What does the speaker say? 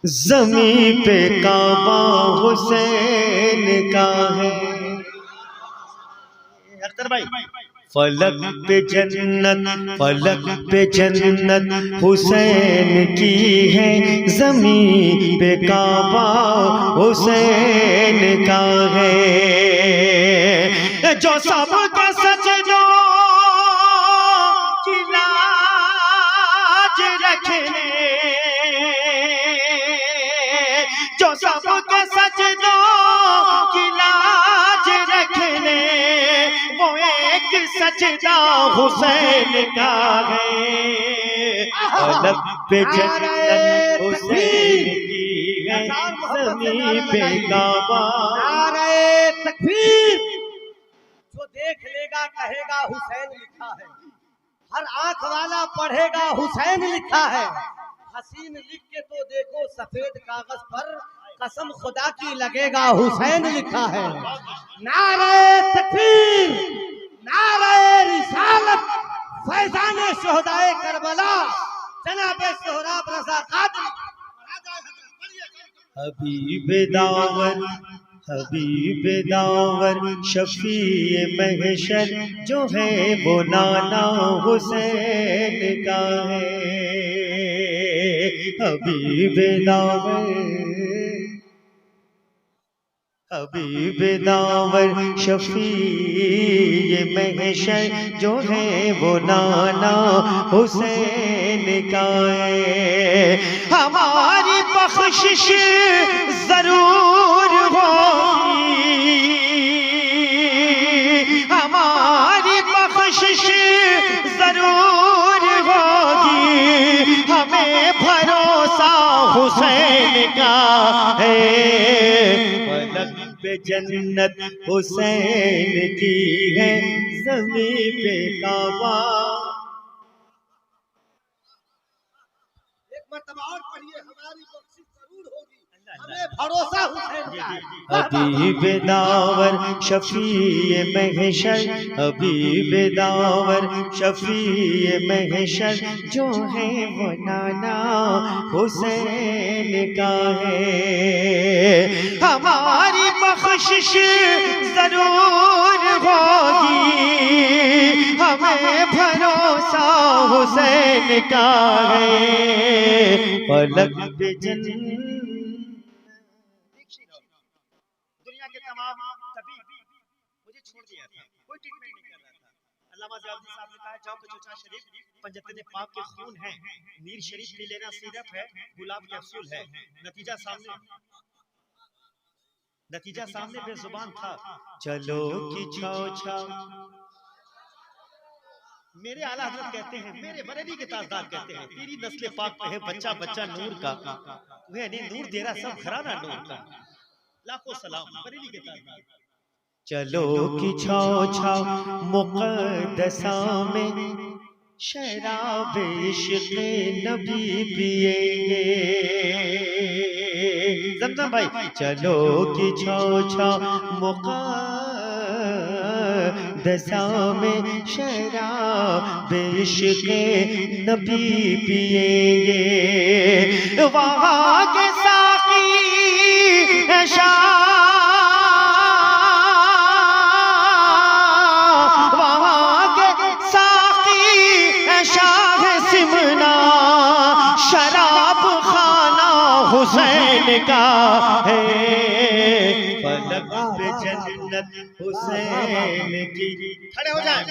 ज़मीं पे काबा हुसैन का है। फलक पे जन्नत हुसैन की है। ज़मीं पे काबा हुसैन का है। जो सबके सजदों की लाज रखने, जो सबके सजदों की लाज रखने, वो एक सजदा हुसैन का है। फलक पे जन्नत हुसैन की है। ज़मीं पे काबा। नारे तकबीर। जो देख लेगा कहेगा हुसैन लिखा है। हर आंख वाला पढ़ेगा हुसैन लिखा है। हसीन लिख के तो देखो सफेद कागज पर, कसम खुदा की लगेगा हुसैन लिखा है। नारे तकबीर, नारे रिसालत, फैजान शोहदाए करबला, जनाबे सोहराब रज़ा कादरी। हबीब दावर शफीए महशर जो है वो नाना हुसैन का है। हबीब दावर शफीए महशर जो है वो नाना हुसैन का है। हमारी बख्शिश जरूर होगी, हमारी बख्शिश जरूर होगी, हमें भरोसा हुसैन का है। फलक पे जन्नत हुसैन की है। ज़मीं पे काबा। एक मर्तबा और पढ़िए, हमारी बख्शिश जरूर होगी, हमें भरोसा हुसैन का है। हबीब दावर शफीए महशर, हबीब दावर शफीए महशर जो है वो नाना हुसैन का है। हमारी बख्शिश जरूर होगी, हमें भरोसा हुसैन का है। फलक पे जन्नत। दुनिया के तमाम तबीब मुझे छोड़ दिया था, कोई ट्रीटमेंट नहीं कर रहा था। अल्लामा ज़ियाउद्दीन साहब ने कहा जाओ चचा शरीफ पंजतन पाक के खून है, मीर शरीफ पी लेना सिरप है, गुलाब कैप्सूल है। नतीजा सामने बेजुबान था। चलो कि छाओ छाओ। मेरे आला हज़रत कहते हैं, मेरे बरेली के ताजदार कहते हैं, तेरी नस्ल पाक पे है बच्चा बच्चा नूर का, तुम्हें नहीं नूर दे रहा सब घराना नूर का। लाखों सलाम बरेली के ताजदार। चलो कि छाओ छाओ मुक़द्दसा में शराब इश्क़ नबी पिएंगे। ज़मज़म भाई चलो कि छाओ छाओ मुक़द्दसा में शराब इश्क़ नबी पिएंगे। वहाँ के साक़ी शराब खाना हुसैन का है। फलक पे जन्नत हुसैन की। खड़े हो जाए।